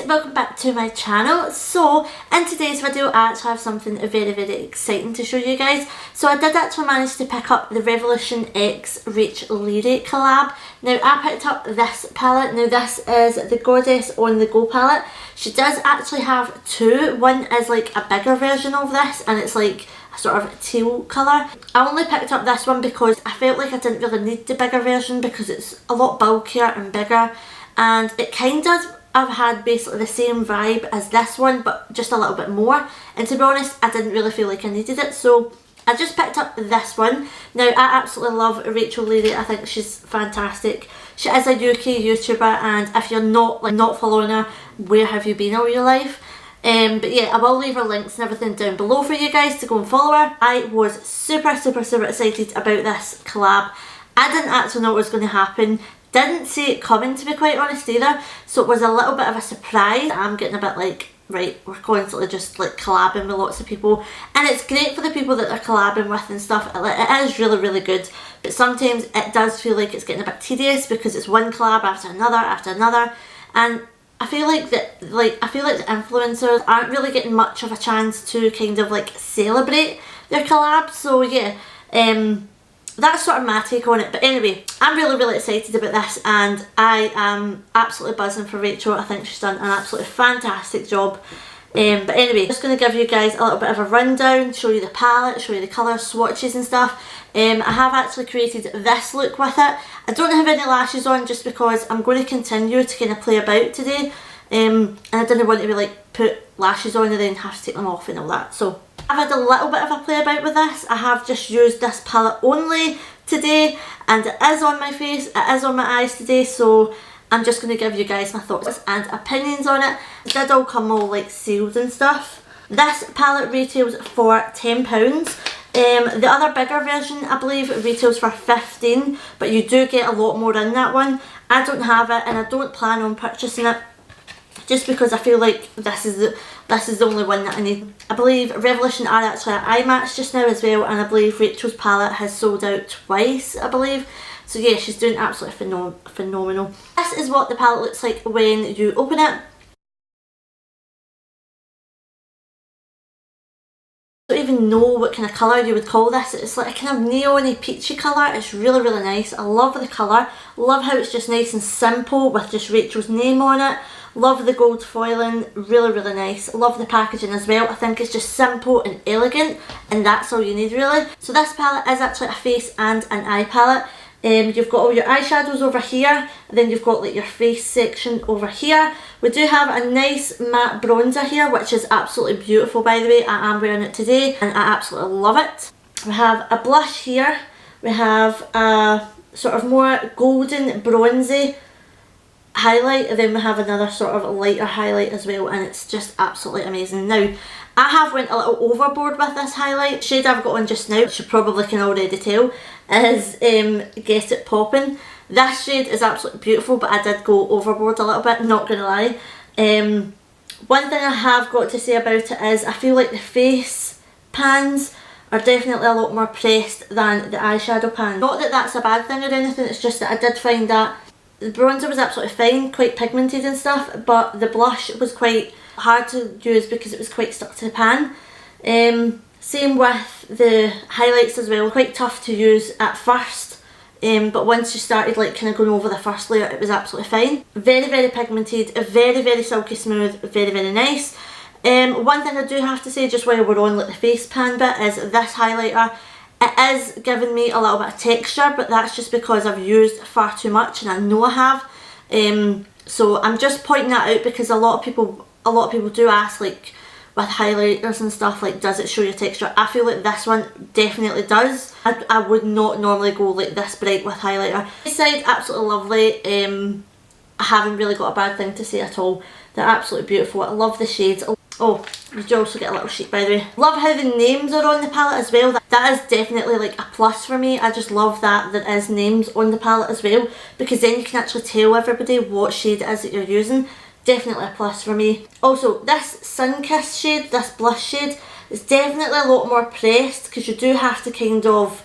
welcome back to my channel. So in today's video I actually have something very exciting to show you guys. So I did actually manage to pick up the Revolution X Leary collab. Now I picked up this palette. Now this is the Goddess on the Go palette. She does actually have two. One is like a bigger version of this and it's like a sort of teal colour. I only picked up this one because I felt like I didn't really need the bigger version because it's a lot bulkier and bigger, and it kind of I've had basically the same vibe as this one but just a little bit more, and to be honest I didn't really feel like I needed it, so I just picked up this one. Now I absolutely love Rachel Leary. I think she's fantastic. She is a UK YouTuber, and if you're not following her, where have you been all your life? But yeah, I will leave her links and everything down below for you guys to go and follow her. I was super excited about this collab. I didn't actually know it was going to happen. Didn't see it coming, to be quite honest, either, so it was a little bit of a surprise. I'm getting a bit like, right, we're constantly just like collabing with lots of people, and it's great for the people that they're collabing with and stuff. It is really good, but sometimes it does feel like it's getting a bit tedious because it's one collab after another, and I feel like the influencers aren't really getting much of a chance to kind of like celebrate their collabs. So yeah, that's sort of my take on it. But anyway, I'm really excited about this, and I am absolutely buzzing for Rachel. I think she's done an absolutely fantastic job. But anyway, just going to give you guys a little bit of a rundown, show you the palette, show you the colours, swatches and stuff. I have actually created this look with it. I don't have any lashes on just because I'm going to continue to kind of play about today. And I didn't want to be like put lashes on and then have to take them off and all that. So I've had a little bit of a play about with this. I have just used this palette only today, and it is on my face, it is on my eyes today, so I'm just going to give you guys my thoughts and opinions on it. It did all come all like sealed and stuff. This palette retails for £10. The other bigger version I believe retails for £15, but you do get a lot more in that one. I don't have it and I don't plan on purchasing it, just because I feel like this is the only one that I need. I believe Revolution are actually at iMatch just now as well, and I believe Rachel's palette has sold out twice, I believe. So yeah, she's doing absolutely phenomenal. This is what the palette looks like when you open it. I don't even know what kind of colour you would call this. It's like a kind of neon-y peachy colour. It's really nice. I love the colour. Love how it's just nice and simple with just Rachel's name on it. Love the gold foiling, really nice. Love the packaging as well. I think it's just simple and elegant, and that's all you need really. So this palette is actually a face and an eye palette. You've got all your eyeshadows over here, and then you've got like your face section over here. We do have a nice matte bronzer here, which is absolutely beautiful, by the way. I am wearing it today and I absolutely love it. We have a blush here. We have a sort of more golden bronzy highlight, and then we have another sort of lighter highlight as well, and it's just absolutely amazing. Now I have went a little overboard with this highlight. The shade I've got on just now, which you probably can already tell, is Get It Poppin'. This shade is absolutely beautiful, but I did go overboard a little bit, not gonna lie. One thing I have got to say about it is I feel like the face pans are definitely a lot more pressed than the eyeshadow pan. Not that that's a bad thing or anything, it's just that I did find that the bronzer was absolutely fine, quite pigmented and stuff, but the blush was quite hard to use because it was quite stuck to the pan. Same with the highlights as well, quite tough to use at first, but once you started like kind of going over the first layer, it was absolutely fine. Very pigmented, very silky smooth, very nice. One thing I do have to say just while we're on like the face pan bit is this highlighter. It is giving me a little bit of texture, but that's just because I've used far too much, and I know I have. So I'm just pointing that out because a lot of people do ask, like with highlighters and stuff, like does it show your texture? I feel like this one definitely does. I would not normally go like this bright with highlighter. This side, absolutely lovely. I haven't really got a bad thing to say at all. They're absolutely beautiful. I love the shades. Oh, you do also get a little sheet, by the way. Love how the names are on the palette as well. That is definitely like a plus for me. I just love that there is names on the palette as well, because then you can actually tell everybody what shade it is that you're using. Definitely a plus for me. Also, this Sun-Kissed shade, this blush shade, is definitely a lot more pressed because you do have to kind of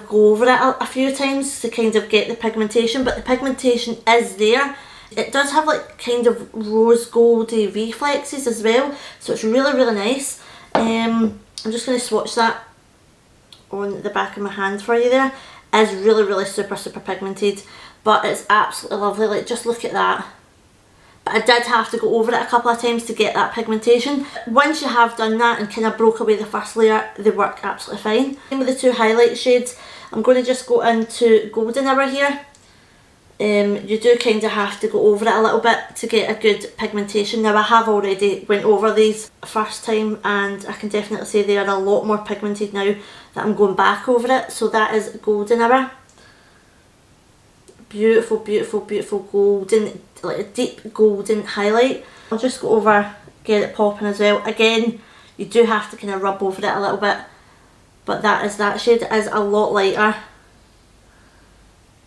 go over it a few times to kind of get the pigmentation, but the pigmentation is there. It does have like kind of rose goldy reflexes as well, so it's really, really nice. I'm just going to swatch that on the back of my hand for you there. It is really, really super, super pigmented, but it's absolutely lovely. Like, just look at that. But I did have to go over it a couple of times to get that pigmentation. Once you have done that and kind of broke away the first layer, they work absolutely fine. Same with the two highlight shades. I'm going to just go into Golden Hour here. You do kind of have to go over it a little bit to get a good pigmentation. Now, I have already went over these first time, and I can definitely say they are a lot more pigmented now that I'm going back over it. So that is Golden Hour. Beautiful, beautiful, beautiful golden, like a deep golden highlight. I'll just go over, get it popping as well. Again, you do have to kind of rub over it a little bit, but that is that shade. It is a lot lighter.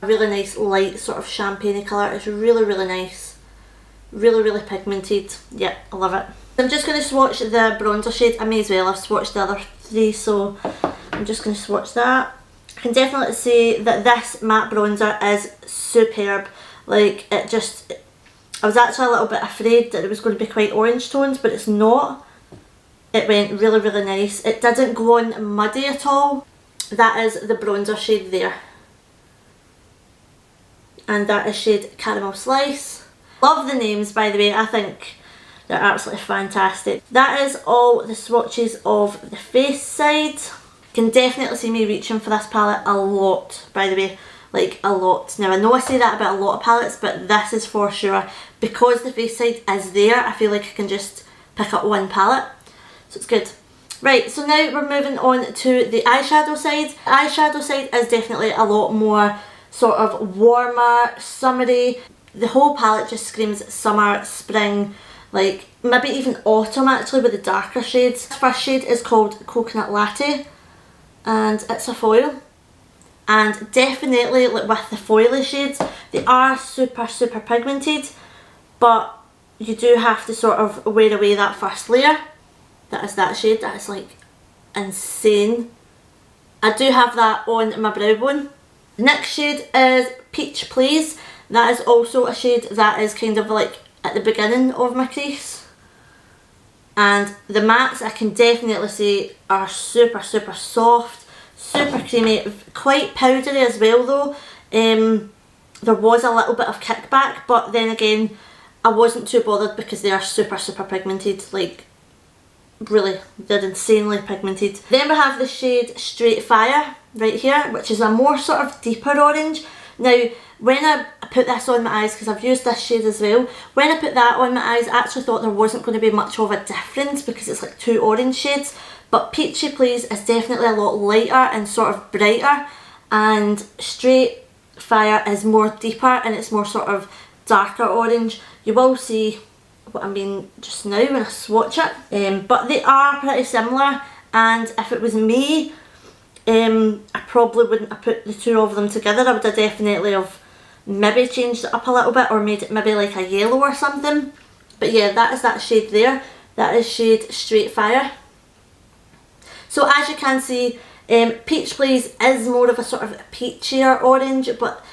A really nice light sort of champagne colour. It's really, really nice. Really, really pigmented. Yeah, I love it. I'm just going to swatch the bronzer shade. I may as well have swatched the other three, so I'm just going to swatch that. I can definitely say that this matte bronzer is superb. Like, it just, I was actually a little bit afraid that it was going to be quite orange tones, but it's not. It went really, really nice. It didn't go on muddy at all. That is the bronzer shade there. And that is shade Caramel Slice. Love the names, by the way. I think they're absolutely fantastic. That is all the swatches of the face side. Can definitely see me reaching for this palette a lot, by the way, like a lot. Now, I know I say that about a lot of palettes, but this is for sure. Because the face side is there, I feel like I can just pick up one palette, so it's good. Right, so now we're moving on to the eyeshadow side. The eyeshadow side is definitely a lot more sort of warmer, summery. The whole palette just screams summer, spring, like maybe even autumn actually, with the darker shades. This first shade is called Coconut Latte, and it's a foil, and definitely like with the foily shades, they are super, super pigmented, but you do have to sort of wear away that first layer. That is that shade. That is like insane. I do have that on my brow bone. The next shade is Peach Please. That is also a shade that is kind of like at the beginning of my crease. And the mattes, I can definitely say, are super, super soft, super creamy, quite powdery as well though. There was a little bit of kickback, but then again, I wasn't too bothered because they are super, super pigmented. Like, really, they're insanely pigmented. Then we have the shade Straight Fire right here, which is a more sort of deeper orange. Now, when I put this on my eyes, because I've used this shade as well, when I put that on my eyes, I actually thought there wasn't going to be much of a difference because it's like two orange shades. But Peachy Please is definitely a lot lighter and sort of brighter, and Straight Fire is more deeper and it's more sort of darker orange. You will see what I mean just now when I swatch it, but they are pretty similar, and if it was me, I probably wouldn't have put the two of them together. I would have definitely have maybe changed it up a little bit or made it maybe like a yellow or something. But yeah, that is that shade there. That is shade Straight Fire. So as you can see, Peach Please is more of a sort of peachier orange, but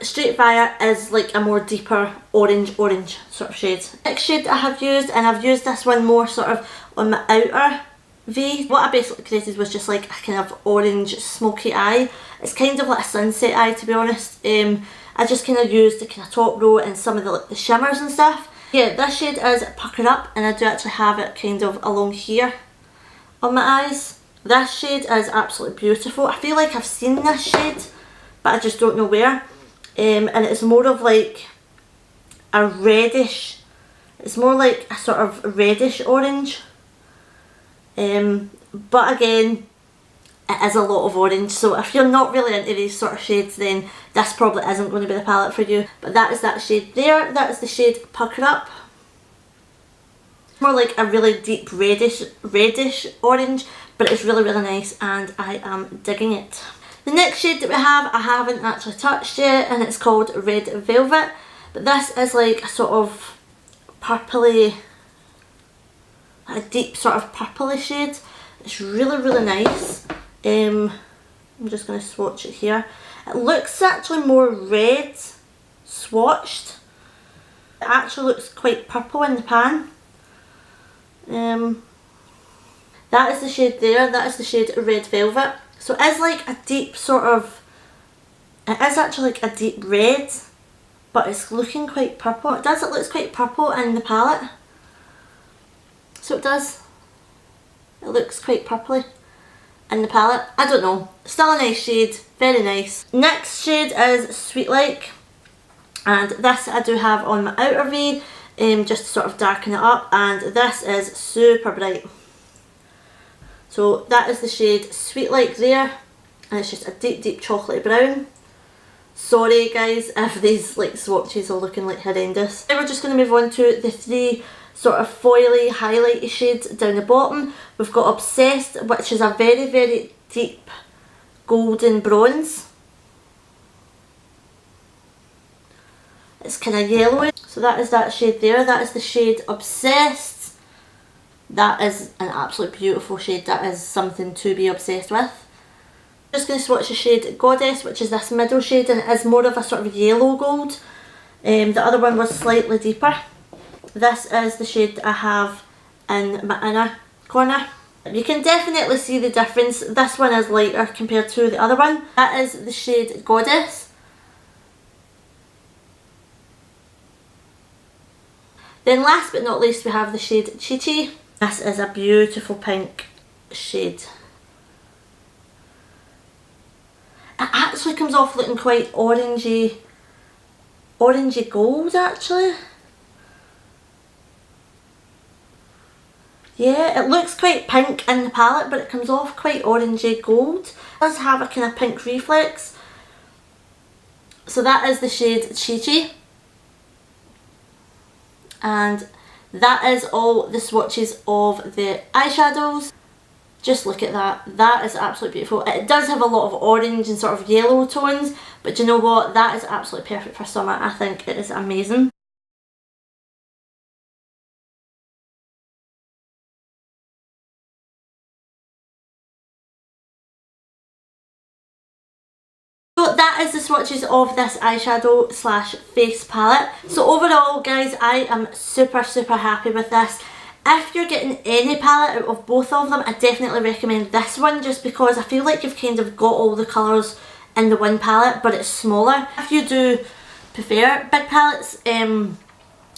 Straight Fire is like a more deeper orange sort of shade. Next shade I have used, and I've used this one more sort of on my outer V. What I basically created was just like a kind of orange smoky eye. It's kind of like a sunset eye, to be honest. I just kind of used the kind of top row and some of the, like, the shimmers and stuff. Yeah, this shade is Pucker Up, and I do actually have it kind of along here on my eyes. This shade is absolutely beautiful. I feel like I've seen this shade, but I just don't know where. And it's more of like a reddish, it's more like a sort of reddish orange. But again, it is a lot of orange, so if you're not really into these sort of shades, then this probably isn't going to be the palette for you. But that is that shade there. That is the shade Pucker Up. More like a really deep reddish orange, but it's really, really nice, and I am digging it. The next shade that we have, I haven't actually touched yet, and it's called Red Velvet. But this is like a sort of purpley, a deep sort of purpley shade. It's really, really nice. I'm just going to swatch it here. It looks actually more red swatched It actually looks quite purple in the pan. That is the shade there, that is the shade Red Velvet. So it is like a deep sort of, it is actually like a deep red, but it's looking quite purple. It looks quite purple in the palette. So it does. It looks quite purpley in the palette. I don't know. Still a nice shade. Very nice. Next shade is Sweet Like. And this I do have on my outer V, just to sort of darken it up. And this is super bright. So that is the shade Sweet Like there. And it's just a deep, deep chocolatey brown. Sorry guys if these like swatches are looking like horrendous. Now we're just going to move on to the three sort of foily highlighty shades down the bottom. We've got Obsessed, which is a very, very deep golden bronze. It's kind of yellowy. So that is that shade there. That is the shade Obsessed. That is an absolutely beautiful shade. That is something to be obsessed with. I'm just going to swatch the shade Goddess, which is this middle shade, and it is more of a sort of yellow gold. The other one was slightly deeper. This is the shade that I have in my inner corner. You can definitely see the difference. This one is lighter compared to the other one. That is the shade Goddess. Then last but not least we have the shade Chi Chi. This is a beautiful pink shade. It actually comes off looking quite orangey gold actually. Yeah, it looks quite pink in the palette, but it comes off quite orangey gold. It does have a kind of pink reflex. So that is the shade Chi Chi. And that is all the swatches of the eyeshadows. Just look at that. That is absolutely beautiful. It does have a lot of orange and sort of yellow tones, but you know what? That is absolutely perfect for summer. I think it is amazing. So that is the swatches of this eyeshadow slash face palette. So overall guys, I am super happy with this. If you're getting any palette out of both of them, I definitely recommend this one, just because I feel like you've kind of got all the colours in the one palette, but it's smaller. If you do prefer big palettes, then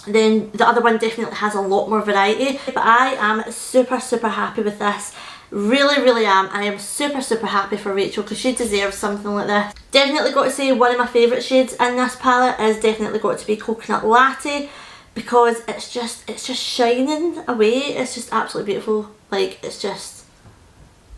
the other one definitely has a lot more variety. But I am super happy with this. Really am. I am super happy for Rachel, because she deserves something like this. Definitely got to say one of my favourite shades in this palette is definitely got to be Coconut Latte, because it's just shining away. It's just absolutely beautiful. Like, it's just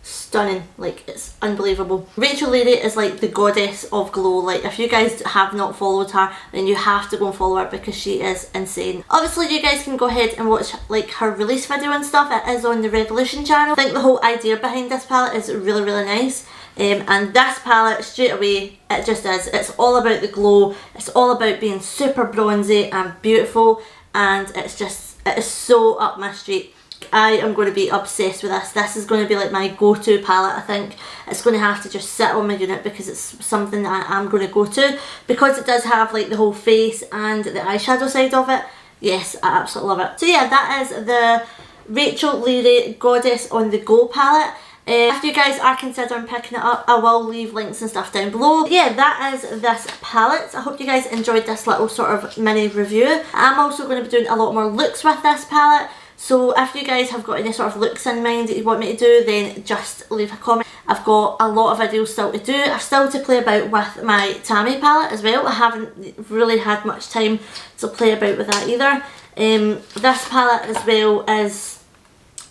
stunning. Like, it's unbelievable. Rachel Leary is like the goddess of glow. Like, if you guys have not followed her, then you have to go and follow her, because she is insane. Obviously you guys can go ahead and watch like her release video and stuff. It is on the Revolution channel. I think the whole idea behind this palette is really nice. And this palette, straight away, it just is. It's all about the glow. It's all about being super bronzy and beautiful, and it is so up my street. I am going to be obsessed with this. This is going to be like my go-to palette, I think. It's going to have to just sit on my unit, because it's something that I'm going to go to. Because it does have like the whole face and the eyeshadow side of it. Yes, I absolutely love it. So yeah, that is the Rachel Leary Goddess on the Go palette. If you guys are considering picking it up, I will leave links and stuff down below. Yeah, that is this palette. I hope you guys enjoyed this little sort of mini review. I'm also going to be doing a lot more looks with this palette. So if you guys have got any sort of looks in mind that you want me to do, then just leave a comment. I've got a lot of videos still to do. I've still to play about with my Tammy palette as well. I haven't really had much time to play about with that either. This palette as well is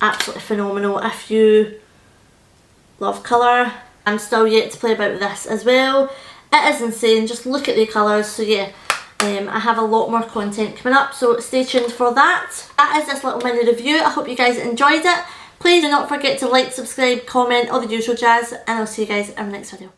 absolutely phenomenal. If you love colour, I'm still yet to play about with this as well. It is insane. Just look at the colours. So yeah, I have a lot more content coming up, so stay tuned for that. That is this little mini review. I hope you guys enjoyed it. Please do not forget to like, subscribe, comment, all the usual jazz, and I'll see you guys in the next video.